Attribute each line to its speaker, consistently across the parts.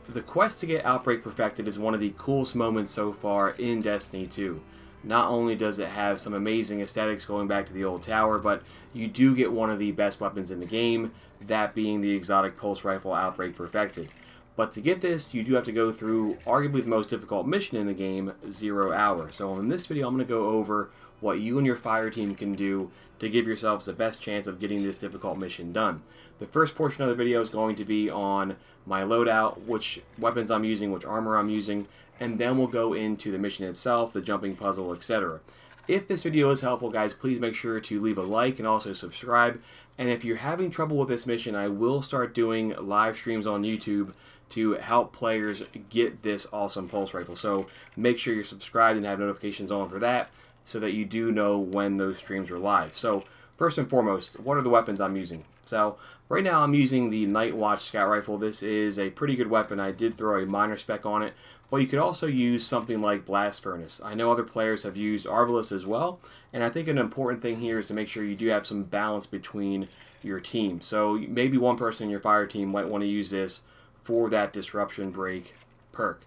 Speaker 1: The quest to get Outbreak Perfected is one of the coolest moments so far in Destiny 2. Not only does it have some amazing aesthetics going back to the old tower, but you do get one of the best weapons in the game, that being the exotic pulse rifle Outbreak Perfected. But to get this, you do have to go through arguably the most difficult mission in the game, 0 Hour. So in this video, I'm going to go over what you and your fire team can do to give yourselves the best chance of getting this difficult mission done. The first portion of the video is going to be on my loadout, which weapons I'm using, which armor I'm using, and then we'll go into the mission itself, the jumping puzzle, etc. If this video is helpful, guys, please make sure to leave a like and also subscribe. And if you're having trouble with this mission, I will start doing live streams on YouTube to help players get this awesome pulse rifle. So make sure you're subscribed and have notifications on for that, so that you do know when those streams are live. So first and foremost, what are the weapons I'm using? So right now I'm using the Night Watch Scout Rifle. This is a pretty good weapon. I did throw a minor spec on it, but you could also use something like Blast Furnace. I know other players have used Arbalest as well, and I think an important thing here is to make sure you do have some balance between your team. So maybe one person in your fire team might want to use this for that Disruption Break perk.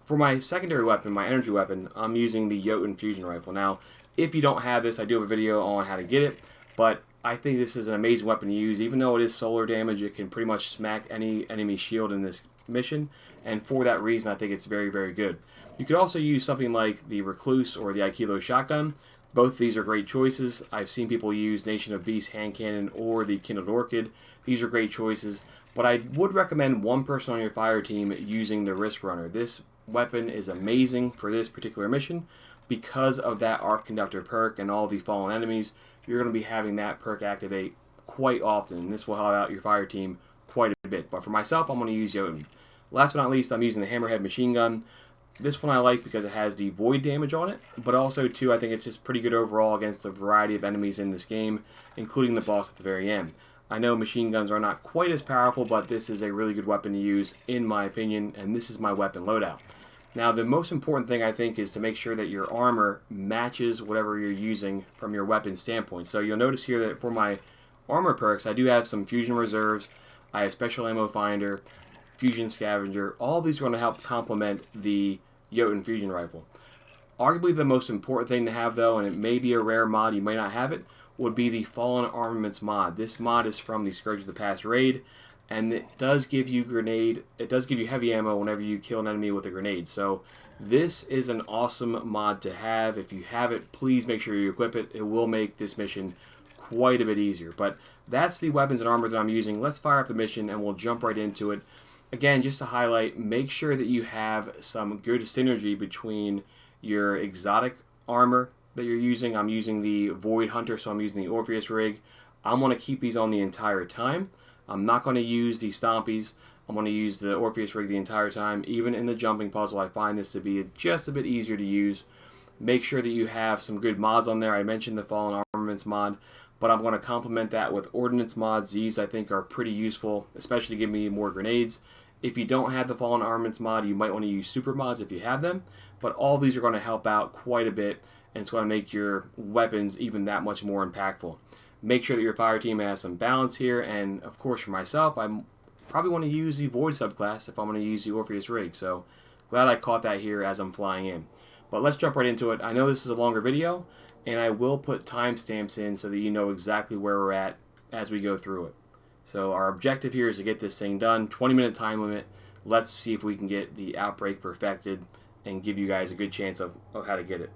Speaker 1: For my secondary weapon, my energy weapon, I'm using the Jotun Fusion Rifle. Now, if you don't have this, I do have a video on how to get it, but I think this is an amazing weapon to use. Even though it is solar damage, it can pretty much smack any enemy shield in this mission, and for that reason, I think it's very, very good. You could also use something like the Recluse or the Aikilo Shotgun. Both of these are great choices. I've seen people use Nation of Beasts Hand Cannon or the Kindled Orchid. These are great choices, but I would recommend one person on your fire team using the Risk Runner. This weapon is amazing for this particular mission because of that Arc Conductor perk and all the fallen enemies. You're going to be having that perk activate quite often, and this will help out your fire team quite a bit. But for myself, I'm going to use Jotun. Last but not least, I'm using the Hammerhead Machine Gun. This one I like because it has the void damage on it, but also too, I think it's just pretty good overall against a variety of enemies in this game, including the boss at the very end. I know machine guns are not quite as powerful, but this is a really good weapon to use in my opinion, and this is my weapon loadout. Now, the most important thing I think is to make sure that your armor matches whatever you're using from your weapon standpoint. So you'll notice here that for my armor perks, I do have some fusion reserves, I have special ammo finder, fusion scavenger. All of these are going to help complement the Jotun fusion rifle. Arguably the most important thing to have though, and it may be a rare mod, you may not have it, would be the Fallen Armaments mod. This mod is from the Scourge of the Past raid, and it does give you heavy ammo whenever you kill an enemy with a grenade. So this is an awesome mod to have. If you have it, please make sure you equip it. It will make this mission quite a bit easier. But that's the weapons and armor that I'm using. Let's fire up the mission and we'll jump right into it. Again, just to highlight, make sure that you have some good synergy between your exotic armor that you're using. I'm using the Void Hunter, so I'm using the Orpheus Rig. I'm going to keep these on the entire time. I'm not going to use the Stompies. I'm going to use the Orpheus Rig the entire time. Even in the jumping puzzle, I find this to be just a bit easier to use. Make sure that you have some good mods on there. I mentioned the Fallen Armaments mod, but I'm going to complement that with Ordnance mods. These I think are pretty useful, especially to give me more grenades. If you don't have the Fallen Armaments mod, you might want to use super mods if you have them, but all these are going to help out quite a bit, and it's going to make your weapons even that much more impactful. Make sure that your fire team has some balance here, and of course for myself, I probably want to use the Void subclass if I'm going to use the Orpheus Rig, so glad I caught that here as I'm flying in. But let's jump right into it. I know this is a longer video, and I will put timestamps in so that you know exactly where we're at as we go through it. So our objective here is to get this thing done, 20-minute time limit. Let's see if we can get the Outbreak Perfected and give you guys a good chance of how to get it.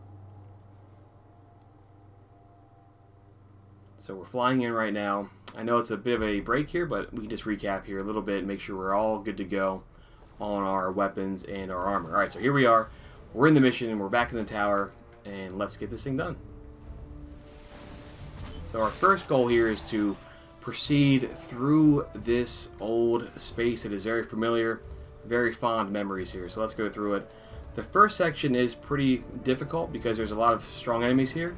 Speaker 1: So we're flying in right now. I know it's a bit of a break here, but we can just recap here a little bit and make sure we're all good to go on our weapons and our armor. Alright, so here we are. We're in the mission and we're back in the tower, and let's get this thing done. So our first goal here is to proceed through this old space. It is very familiar, very fond memories here. So let's go through it. The first section is pretty difficult because there's a lot of strong enemies here,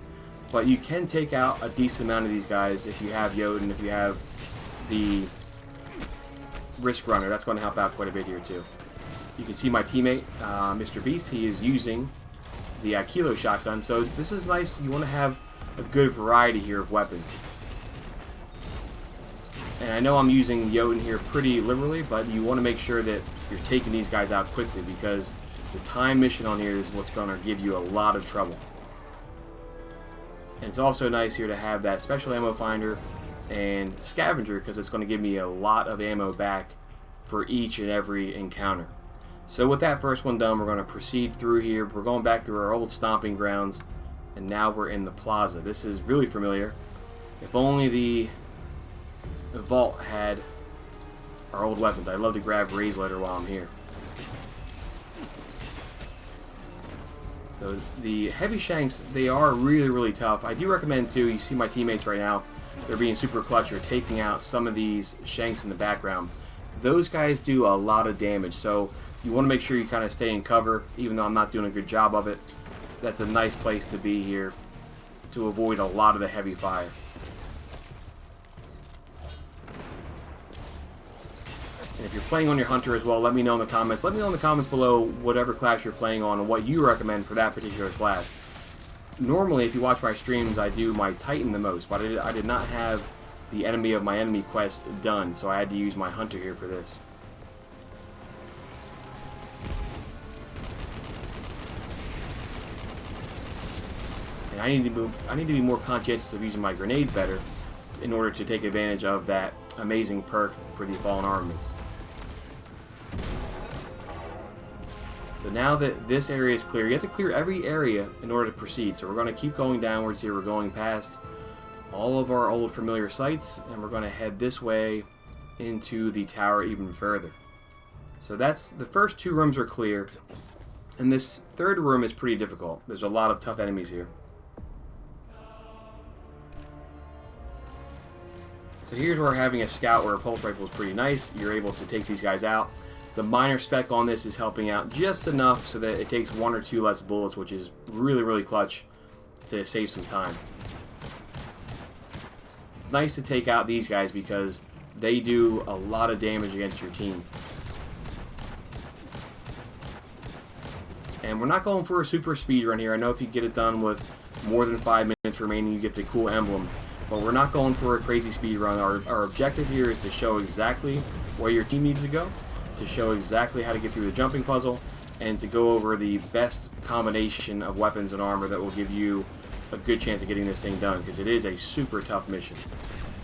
Speaker 1: but you can take out a decent amount of these guys if you have Jotun, if you have the Risk Runner. That's going to help out quite a bit here too. You can see my teammate, Mr. Beast, he is using the Aikilo shotgun, so this is nice. You want to have a good variety here of weapons. And I know I'm using Jotun here pretty liberally, but you want to make sure that you're taking these guys out quickly, because the time mission on here is what's going to give you a lot of trouble. And it's also nice here to have that special ammo finder and scavenger, because it's going to give me a lot of ammo back for each and every encounter. So with that first one done, we're going to proceed through here. We're going back through our old stomping grounds, and now we're in the plaza. This is really familiar. If only the vault had our old weapons. I'd love to grab Raise Letter while I'm here. So the heavy shanks, they are really, really tough. I do recommend too, you see my teammates right now, they're being super clutch or taking out some of these shanks in the background. Those guys do a lot of damage, so you want to make sure you kind of stay in cover, even though I'm not doing a good job of it. That's a nice place to be here to avoid a lot of the heavy fire. And if you're playing on your hunter as well, let me know in the comments. Let me know in the comments below whatever class you're playing on and what you recommend for that particular class. Normally, if you watch my streams, I do my Titan the most, but I did not have the enemy of my enemy quest done, so I had to use my hunter here for this. And I need to be more conscientious of using my grenades better in order to take advantage of that amazing perk for the Fallen Armaments. So now that this area is clear, you have to clear every area in order to proceed. So we're going to keep going downwards here. We're going past all of our old familiar sites, and we're going to head this way into the tower even further. So that's the first two rooms are clear, and this third room is pretty difficult. There's a lot of tough enemies here. So here's where having a scout or a pulse rifle is pretty nice. You're able to take these guys out. The minor spec on this is helping out just enough so that it takes 1 or 2 less bullets, which is really, really clutch to save some time. It's nice to take out these guys because they do a lot of damage against your team. And we're not going for a super speed run here. I know if you get it done with more than 5 minutes remaining, you get the cool emblem. But we're not going for a crazy speed run. Our objective here is to show exactly where your team needs to go, to show exactly how to get through the jumping puzzle, and to go over the best combination of weapons and armor that will give you a good chance of getting this thing done, because it is a super tough mission.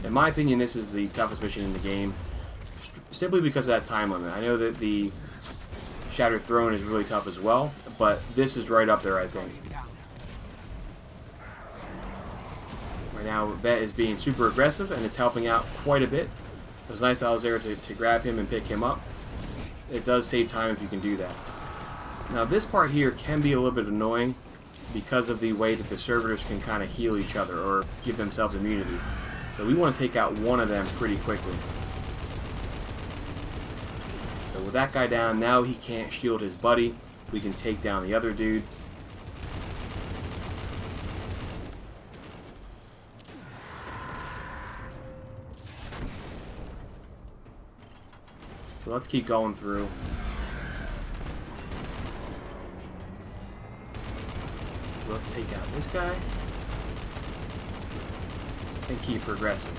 Speaker 1: In my opinion, this is the toughest mission in the game, simply because of that time limit. I know that the Shattered Throne is really tough as well, but this is right up there, I think. Right now, Vet is being super aggressive, and it's helping out quite a bit. It was nice I was there to grab him and pick him up. It does save time if you can do that. Now, this part here can be a little bit annoying because of the way that the servitors can kind of heal each other or give themselves immunity. So we want to take out one of them pretty quickly. So with that guy down, now he can't shield his buddy. We can take down the other dude. So let's keep going through. So let's take out this guy and keep progressing.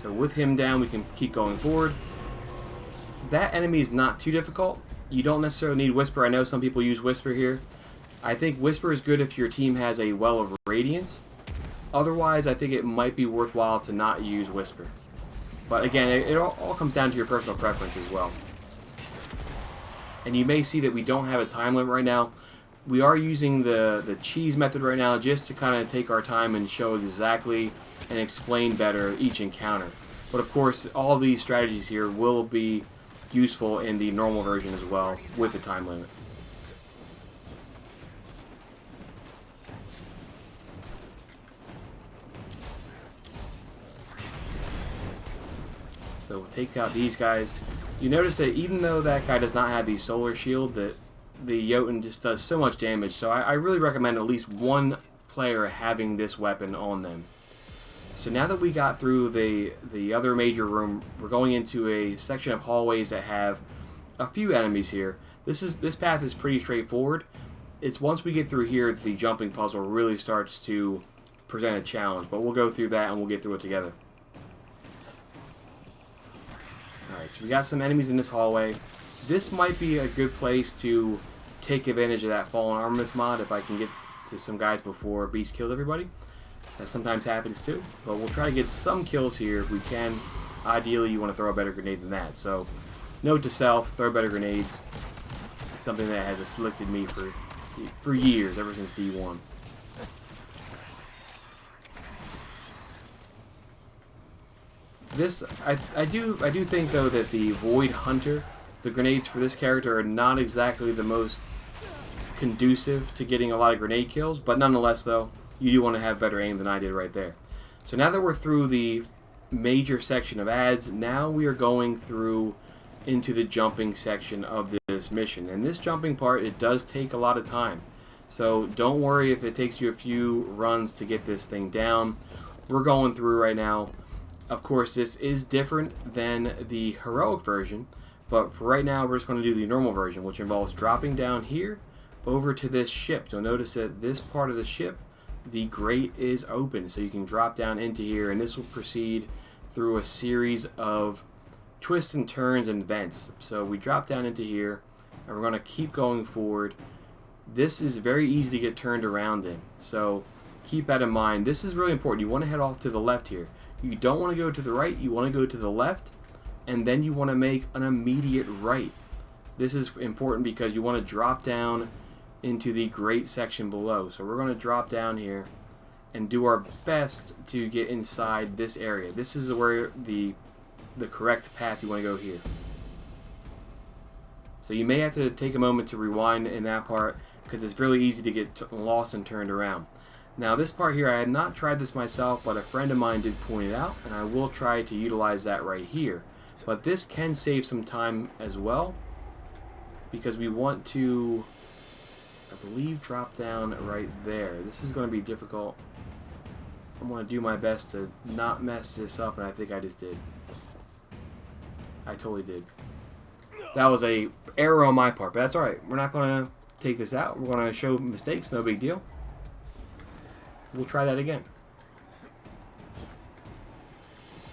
Speaker 1: So with him down, we can keep going forward. That enemy is not too difficult. You don't necessarily need Whisper. I know some people use Whisper here. I think Whisper is good if your team has a Well of Radiance. Otherwise, I think it might be worthwhile to not use Whisper. But again, it all comes down to your personal preference as well. And you may see that we don't have a time limit right now. We are using the cheese method right now just to kind of take our time and show exactly and explain better each encounter. But of course, all these strategies here will be useful in the normal version as well with the time limit. So we'll take out these guys. You notice that even though that guy does not have the solar shield, that the Jotun just does so much damage. So I really recommend at least one player having this weapon on them. So now that we got through the other major room, we're going into a section of hallways that have a few enemies here. This path is pretty straightforward. It's once we get through here that the jumping puzzle really starts to present a challenge, but we'll go through that and we'll get through it together. Alright, so we got some enemies in this hallway. This might be a good place to take advantage of that Fallen Armaments mod if I can get to some guys before Beast kills everybody. That sometimes happens too, but we'll try to get some kills here if we can. Ideally, you want to throw a better grenade than that. So, note to self, throw better grenades. It's something that has afflicted me for years, ever since D1. This, I do think though that the Void Hunter, the grenades for this character are not exactly the most conducive to getting a lot of grenade kills, but nonetheless though, you do want to have better aim than I did right there. So now that we're through the major section of ads, now we are going through into the jumping section of this mission. And this jumping part, it does take a lot of time. So don't worry if it takes you a few runs to get this thing down. We're going through right now. Of course, this is different than the heroic version, but for right now we're just going to do the normal version, which involves dropping down here over to this ship. You'll notice that this part of the ship, the grate is open, so you can drop down into here, and this will proceed through a series of twists and turns and vents. So we drop down into here, and we're going to keep going forward. This is very easy to get turned around in, so keep that in mind. This is really important. You want to head off to the left here. You don't want to go to the right, you want to go to the left, and then you want to make an immediate right. This is important because you want to drop down into the grate section below. So we're going to drop down here and do our best to get inside this area. This is where the correct path you want to go here. So you may have to take a moment to rewind in that part because it's really easy to get lost and turned around. Now this part here, I have not tried this myself, but a friend of mine did point it out, and I will try to utilize that right here. But this can save some time as well, because we want to, I believe, drop down right there. This is going to be difficult. I'm going to do my best to not mess this up, and I think I just did. I totally did. That was a error on my part, but that's alright. We're not going to take this out. We're going to show mistakes, no big deal. We'll try that again.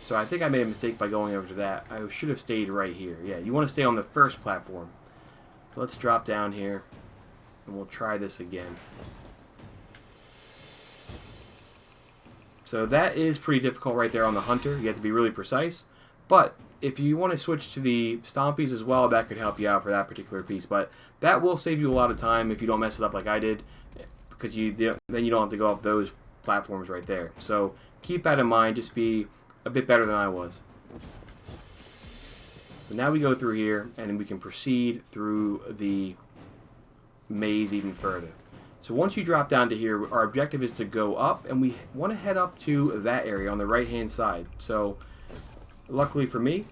Speaker 1: So I think I made a mistake by going over to that. I should have stayed right here. Yeah, you want to stay on the first platform. So let's drop down here, and we'll try this again. So that is pretty difficult right there on the Hunter. You have to be really precise. But if you want to switch to the Stompies as well, that could help you out for that particular piece. But that will save you a lot of time if you don't mess it up like I did, because then you don't have to go up those platforms right there. So keep that in mind. Just be a bit better than I was. So now we go through here, and we can proceed through the maze even further. So once you drop down to here, our objective is to go up, and we want to head up to that area on the right hand side. So luckily for me,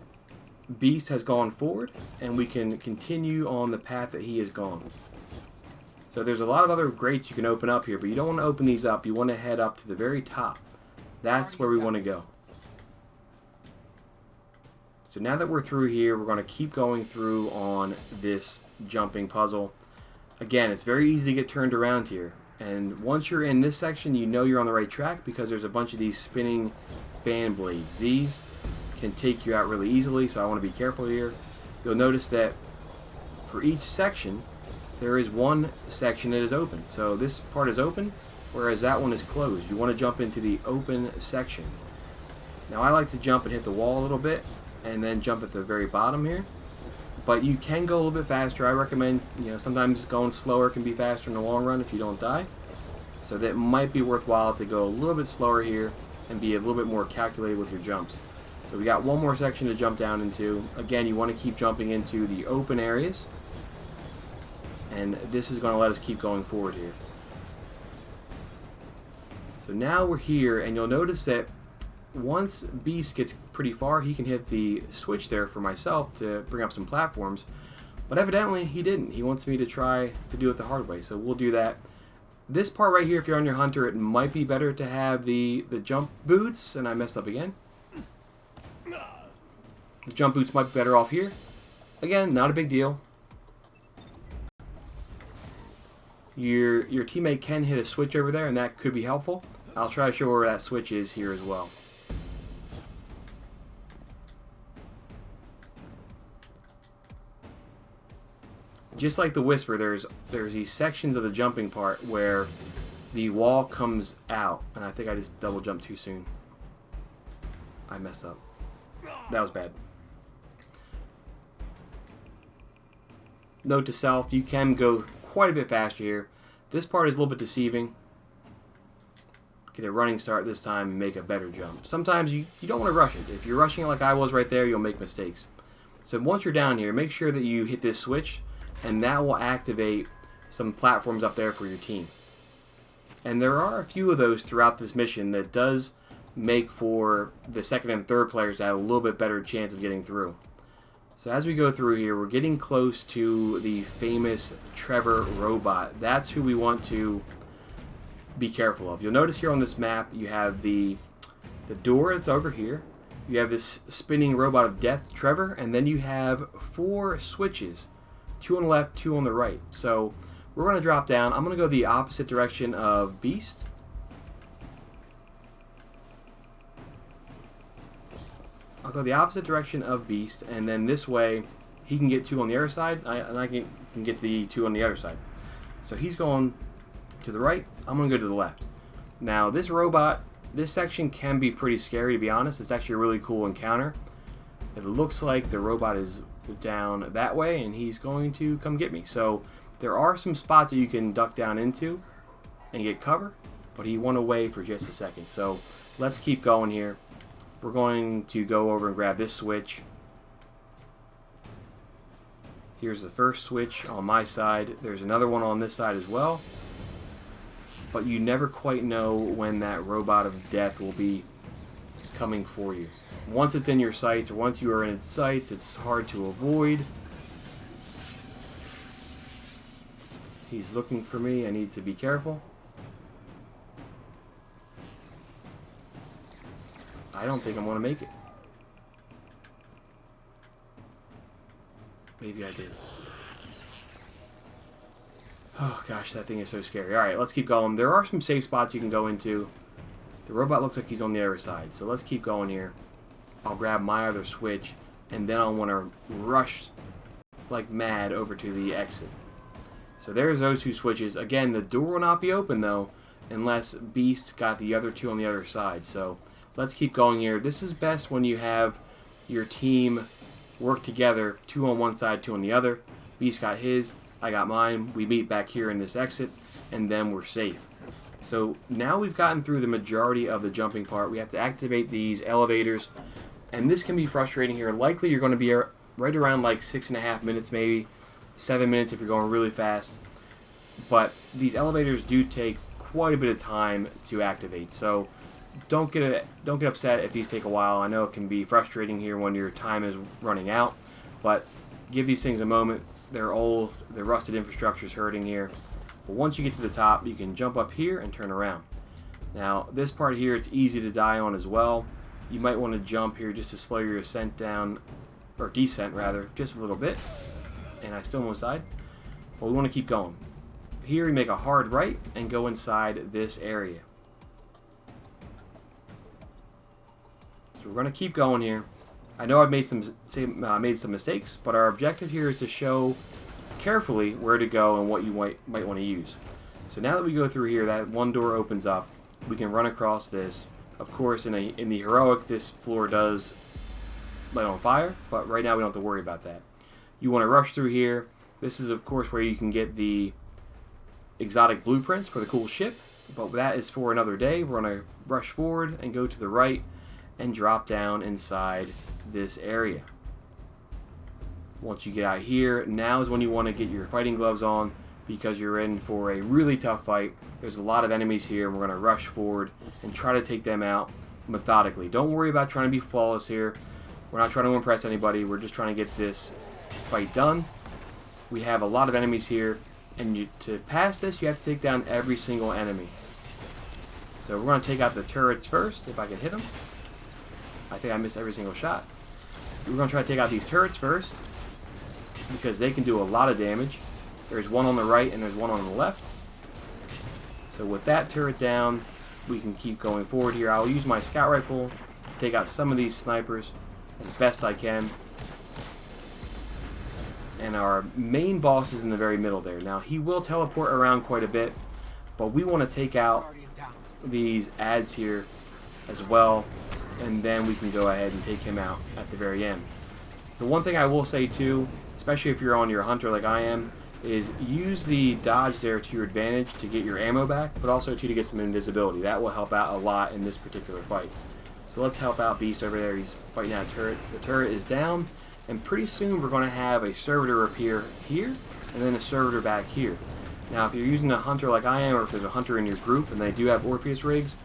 Speaker 1: Beast has gone forward, and we can continue on the path that he has gone. So there's a lot of other grates you can open up here, but you don't want to open these up. You want to head up to the very top. That's where we want to go. So now that we're through here, we're going to keep going through on this jumping puzzle. Again, it's very easy to get turned around here. And once you're in this section, you know you're on the right track because there's a bunch of these spinning fan blades. These can take you out really easily, so I want to be careful here. You'll notice that for each section, there is one section that is open. So this part is open, whereas that one is closed. You want to jump into the open section. Now I like to jump and hit the wall a little bit, and then jump at the very bottom here. But you can go a little bit faster. I recommend, sometimes going slower can be faster in the long run if you don't die. So that might be worthwhile to go a little bit slower here and be a little bit more calculated with your jumps. So we got one more section to jump down into. Again, you want to keep jumping into the open areas. And this is going to let us keep going forward here. So now we're here, and you'll notice that once Beast gets pretty far, he can hit the switch there for myself to bring up some platforms. But evidently, he didn't. He wants me to try to do it the hard way, so we'll do that. This part right here, if you're on your Hunter, it might be better to have the jump boots, and I messed up again. The jump boots might be better off here. Again, not a big deal. Your teammate can hit a switch over there, and that could be helpful. I'll try to show where that switch is here as well. Just like the Whisper, there's these sections of the jumping part where the wall comes out, and I think I just double jumped too soon. I messed up. That was bad. Note to self, you can go quite a bit faster here. This part is a little bit deceiving. Get a running start this time and make a better jump. Sometimes you don't want to rush it. If you're rushing it like I was right there, you'll make mistakes. So once you're down here, make sure that you hit this switch, and that will activate some platforms up there for your team. And there are a few of those throughout this mission that does make for the second and third players to have a little bit better chance of getting through. So as we go through here, we're getting close to the famous Trevor robot. That's who we want to be careful of. You'll notice here on this map, you have the door that's over here. You have this spinning robot of death, Trevor, and then you have 4 switches. 2 on the left, 2 on the right. So we're going to drop down. I'm going to go the opposite direction of Beast. I'll go the opposite direction of Beast, and then this way he can get 2 on the other side, and I can get the 2 on the other side. So he's going to the right, I'm going to go to the left. Now this robot, this section can be pretty scary, to be honest. It's actually a really cool encounter. It looks like the robot is down that way, and he's going to come get me. So there are some spots that you can duck down into and get cover, but he went away for just a second. So let's keep going here. We're going to go over and grab this switch. Here's the first switch on my side. There's another one on this side as well. But you never quite know when that robot of death will be coming for you. Once it's in your sights, or once you are in its sights, it's hard to avoid. He's looking for me. I need to be careful. I don't think I'm going to make it. Maybe I did. Oh gosh, that thing is so scary. Alright, let's keep going. There are some safe spots you can go into. The robot looks like he's on the other side, so let's keep going here. I'll grab my other switch, and then I'll want to rush like mad over to the exit. So there's those 2 switches. Again, the door will not be open though, unless Beast got the other 2 on the other side. So let's keep going here. This is best when you have your team work together, 2 on one side, 2 on the other. Beast got his, I got mine. We meet back here in this exit, and then we're safe. So now we've gotten through the majority of the jumping part. We have to activate these elevators, and this can be frustrating here. Likely you're going to be right around like 6.5 minutes, maybe 7 minutes if you're going really fast. But these elevators do take quite a bit of time to activate, so don't get upset if these take a while. I know it can be frustrating here when your time is running out, but give these things a moment. They're old, the rusted infrastructure is hurting here. But once you get to the top, you can jump up here and turn around. Now, this part here, it's easy to die on as well. You might want to jump here just to slow your ascent down, or descent rather, just a little bit. And I still almost died. But we want to keep going. Here we make a hard right and go inside this area. So we're going to keep going here. I know I've made some mistakes, but our objective here is to show carefully where to go and what you might want to use. So now that we go through here, that one door opens up. We can run across this. Of course, in the heroic, this floor does light on fire, but right now we don't have to worry about that. You want to rush through here. This is, of course, where you can get the exotic blueprints for the cool ship, but that is for another day. We're going to rush forward and go to the right and drop down inside this area. Once you get out here, now is when you want to get your fighting gloves on, because you're in for a really tough fight. There's a lot of enemies here. We're going to rush forward and try to take them out methodically. Don't worry about trying to be flawless here. We're not trying to impress anybody. We're just trying to get this fight done. We have a lot of enemies here, and to pass this, you have to take down every single enemy. So we're going to take out the turrets first, if I can hit them. I think I missed every single shot. We're going to try to take out these turrets first, because they can do a lot of damage. There's one on the right and there's one on the left. So with that turret down, we can keep going forward here. I'll use my scout rifle to take out some of these snipers as best I can. And our main boss is in the very middle there. Now, he will teleport around quite a bit, but we want to take out these ads here as well, and then we can go ahead and take him out at the very end. The one thing I will say too, especially if you're on your hunter like I am, is use the dodge there to your advantage to get your ammo back, but also to get some invisibility. That will help out a lot in this particular fight. So let's help out Beast over there. He's fighting that turret. The turret is down, and pretty soon we're going to have a servitor appear here, and then a servitor back here. Now, if you're using a hunter like I am, or if there's a hunter in your group and they do have Orpheus Rigs,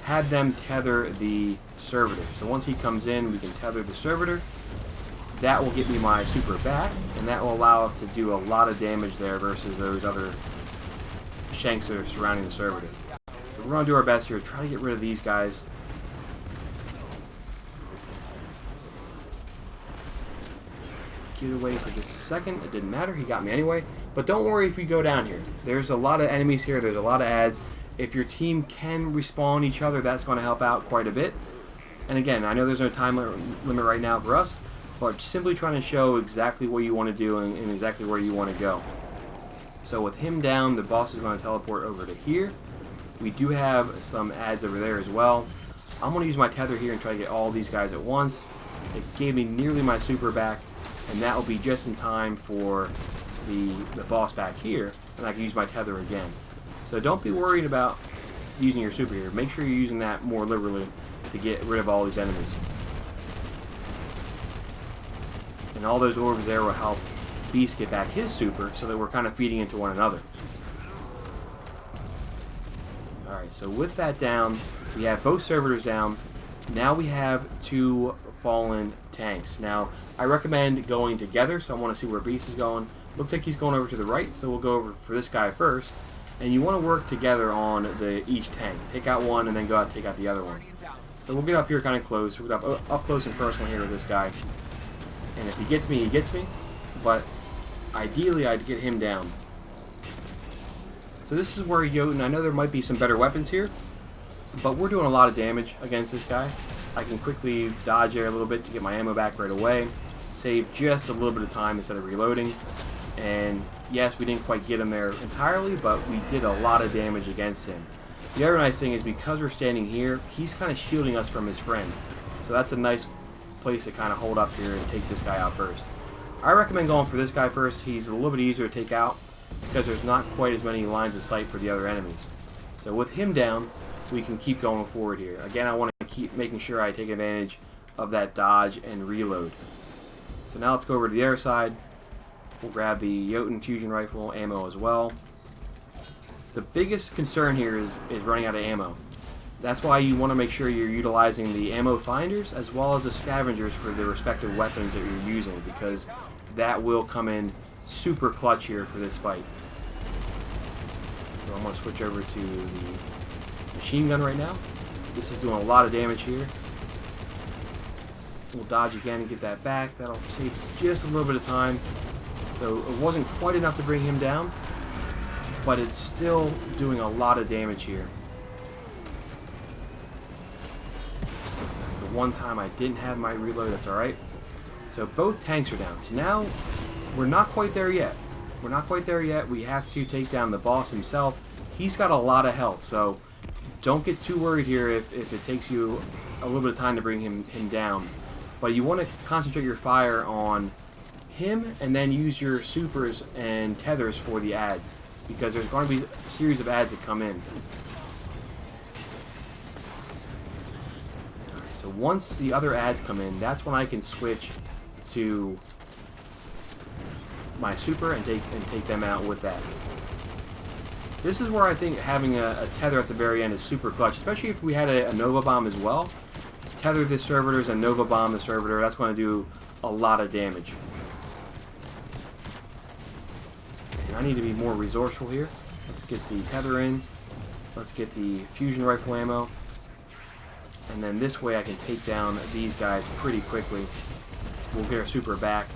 Speaker 1: have them tether the servitor. So once he comes in, we can tether the servitor. That will get me my super back, and that will allow us to do a lot of damage there versus those other shanks that are surrounding the servitor. So we're going to do our best here to try to get rid of these guys. Get away for just a second. It didn't matter. He got me anyway. But don't worry if we go down here. There's a lot of enemies here. There's a lot of ads. If your team can respawn each other, that's going to help out quite a bit. And again, I know there's no time limit right now for us, but simply trying to show exactly what you want to do and exactly where you want to go. So with him down, the boss is going to teleport over to here. We do have some ads over there as well. I'm going to use my tether here and try to get all these guys at once. It gave me nearly my super back, and that will be just in time for the boss back here, and I can use my tether again. So don't be worried about using your super here. Make sure you're using that more liberally to get rid of all these enemies. And all those orbs there will help Beast get back his super, so that we're kind of feeding into one another. Alright, so with that down, we have both servitors down. Now we have two fallen tanks. Now, I recommend going together, so I want to see where Beast is going. Looks like he's going over to the right, so we'll go over for this guy first. And you want to work together on each tank. Take out one and then go out and take out the other one. So we'll get up here kind of close. We'll get up close and personal here with this guy. And if he gets me, he gets me. But ideally, I'd get him down. So this is where Jotun, I know there might be some better weapons here, but we're doing a lot of damage against this guy. I can quickly dodge there a little bit to get my ammo back right away. Save just a little bit of time instead of reloading. And yes, we didn't quite get him there entirely, but we did a lot of damage against him. The other nice thing is because we're standing here, he's kind of shielding us from his friend. So that's a nice place to kind of hold up here and take this guy out first. I recommend going for this guy first. He's a little bit easier to take out because there's not quite as many lines of sight for the other enemies. So with him down, we can keep going forward here. Again, I want to keep making sure I take advantage of that dodge and reload. So now let's go over to the other side. We'll grab the Jotun fusion rifle ammo as well. The biggest concern here is running out of ammo. That's why you want to make sure you're utilizing the ammo finders as well as the scavengers for the respective weapons that you're using, because that will come in super clutch here for this fight. So I'm going to switch over to the machine gun right now. This is doing a lot of damage here. We'll dodge again and get that back. That'll save just a little bit of time. So it wasn't quite enough to bring him down, but it's still doing a lot of damage here. The one time I didn't have my reload, that's alright. So both tanks are down. So now we're not quite there yet. We're not quite there yet. We have to take down the boss himself. He's got a lot of health, so don't get too worried here if it takes you a little bit of time to bring him down. But you want to concentrate your fire on him and then use your supers and tethers for the ads, because there's going to be a series of ads that come in. Alright, so once the other ads come in, that's when I can switch to my super and take them out with that. This is where I think having a tether at the very end is super clutch, especially if we had a Nova Bomb as well. Tether the servitors and Nova Bomb the servitor, that's going to do a lot of damage. And I need to be more resourceful here. Let's get the tether in. Let's get the fusion rifle ammo. And then this way I can take down these guys pretty quickly. We'll get our super back.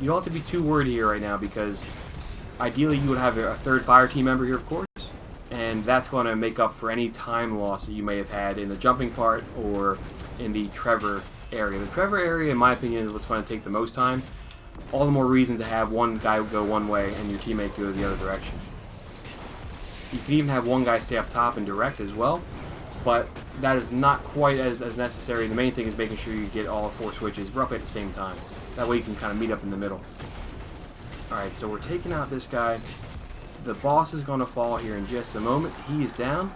Speaker 1: You don't have to be too worried here right now, because ideally you would have a third fire team member here, of course. And and that's going to make up for any time loss that you may have had in the jumping part or in the Trevor area. The Trevor area, in my opinion, is what's going to take the most time. All the more reason to have one guy go one way and your teammate go the other direction. You can even have one guy stay up top and direct as well, but that is not quite as necessary. The main thing is making sure you get all 4 switches roughly at the same time. That way you can kind of meet up in the middle. Alright, so we're taking out this guy. The boss is going to fall here in just a moment. He is down.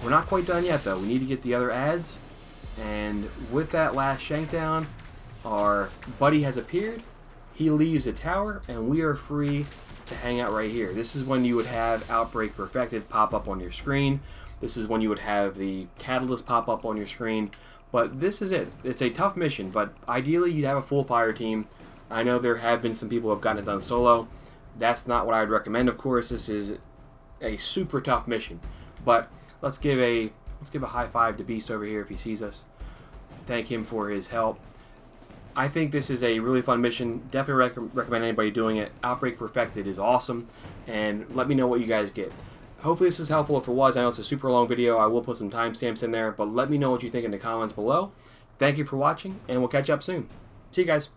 Speaker 1: We're not quite done yet, though. We need to get the other adds. And with that last shank down, our buddy has appeared. He leaves the tower, and we are free to hang out right here. This is when you would have Outbreak Perfected pop up on your screen. This is when you would have the Catalyst pop up on your screen. But this is it. It's a tough mission, but ideally you'd have a full fire team. I know there have been some people who have gotten it done solo. That's not what I'd recommend, of course. This is a super tough mission. But let's give a high five to Beast over here if he sees us. Thank him for his help. I think this is a really fun mission. Definitely recommend anybody doing it. Outbreak Perfected is awesome, and let me know what you guys get. Hopefully this is helpful. If it was, I know it's a super long video. I will put some timestamps in there, but let me know what you think in the comments below. Thank you for watching, and we'll catch up soon. See you guys.